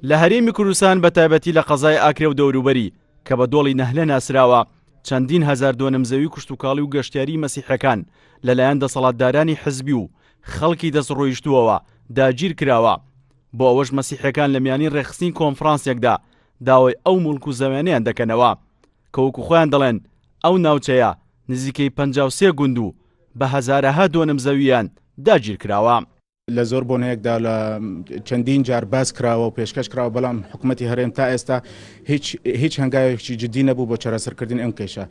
لە هەرێمی کوردستان بەتایبەتی لە قەزای ئاکرێ و دەوروبەری کە بە دۆڵی نەهلە ناسراوە چەندین هەزار دۆنەمزەوی کوشتوکاڵی و گەشتیاری مەسیحەکان لەلایەن دەسەڵاتدارانی حزبی و خەڵکی دەستڕۆیشتووەوە داگیر کراوە بۆ ئەوەش مەسیحەکان لە میانی ڕێخستنی کۆنفرانسێکدا داوای ئەو مڵک و زەوێنەیان دەکەنەوە کە وەکو خۆیان دەڵێن ئەو ناوچەیە نزیکەی 53 گوند و بە هەزارەها دۆنەمزەویان داگیر کراوە. لە زۆر بۆنەیەکدا لە چەندین جار باس کراوە و پێشکەش کراوە بەڵام حکوومەتی هەرێم تا ئێستا هیچ هەنگاوێکی جدی نەبوو بۆ چارەسەرکردن ئەم کێشە.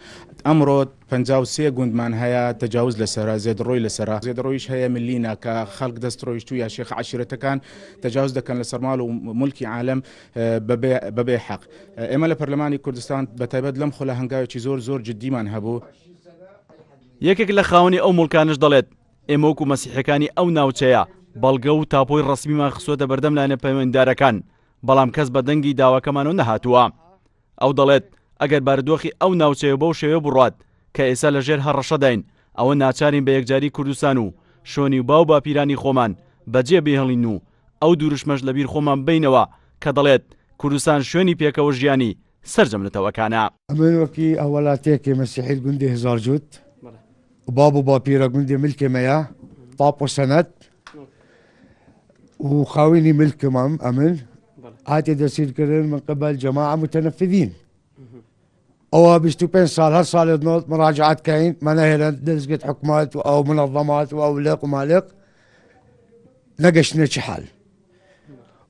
ئەمڕۆ 53 گوندمان هەیە تەجاوز لەسەرا زێدڕۆی لەسەرا زێدڕۆیش هەیە ملینا کە خەڵک دەستڕۆیشت و یا شێخ عەشیرەتەکان تەجاوز دەکەن لەسەر ماڵ و مولکی عالەم بەبێ حەق. ئێمە لە پەرلەمانی کوردستان بەتایبەت لەم خۆ لە هەنگاوێکی زۆر جدیمان هەبوو. یەکێک لە خاوەنی ئەو مڵکانش دەڵێت ئێمە وەکو مەسیحەکانی ئەو ناوچەیە بەڵگە و تاپۆی ڕسمیمان خسووەتە بەردەم لایەنە پەیوەنددارەکان بەڵام کەس بە دەنگی داواکەمانەوە نەهاتووە. ئەو دەڵێت ئەگەر بارودۆخی ئەو ناوچەیە بەو شێوە بڕات کە ئێستا لەژێر هەڕەشەداین ئەوە ناچارین بە یەکجاری کوردستان و شۆنی و باو باپیرانی خۆمان بەجێ بهێڵین و ئەو دوورشمەش لەبیر خۆمان بینەوە کە دەڵێت کوردستان شوێنی پێکەوە ژیانی سەرجەمنەتەوەکانە. ئەمن وەکی ئەوەڵاتێکی مەسیحی گوندی هزار جوت وباب وباپيرا قندي ملك مياه طاب وسند وخاويني ملك أمن هاتي دسير كرين من قبل جماعة متنفذين أو بيشتو بين صار هالصال نوت مراجعات كاين مناهل دزقت حكومات أو منظمات أو لق ومالق نقشنا شحال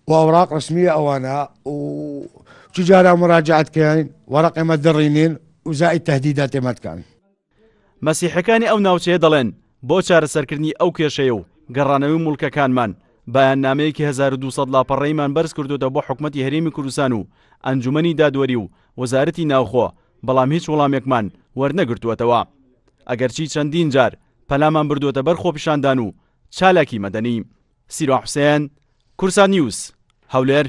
وأوراق رسمية أوانا وتجارة مراجعات كاين ورق مدرينين وزائد تهديدات ما كان. مەسیحەکانی ئەو ناوچەیە دەڵێن بۆ چارەسەرکردنی ئەو کێشەیە و گەڕانەوەی مولکەکانمان بەیاننامەیەکی 1200 لاپەڕەیمان بەرز کردوتە بۆ حکوومەتی هەرێمی کوردستان و ئەنجومەنی دادوەری و وەزارەتی ناوخۆ بەڵام هیچ وەڵامێکمان وەرنەگرتووەتەوە. ئەگەرچی چەندین جار پەلامان بردووەتە بەر خۆپیشاندان و چالاکی مەدەنی. سیرۆ حوسێن، کورسان نیوز، هەولێر.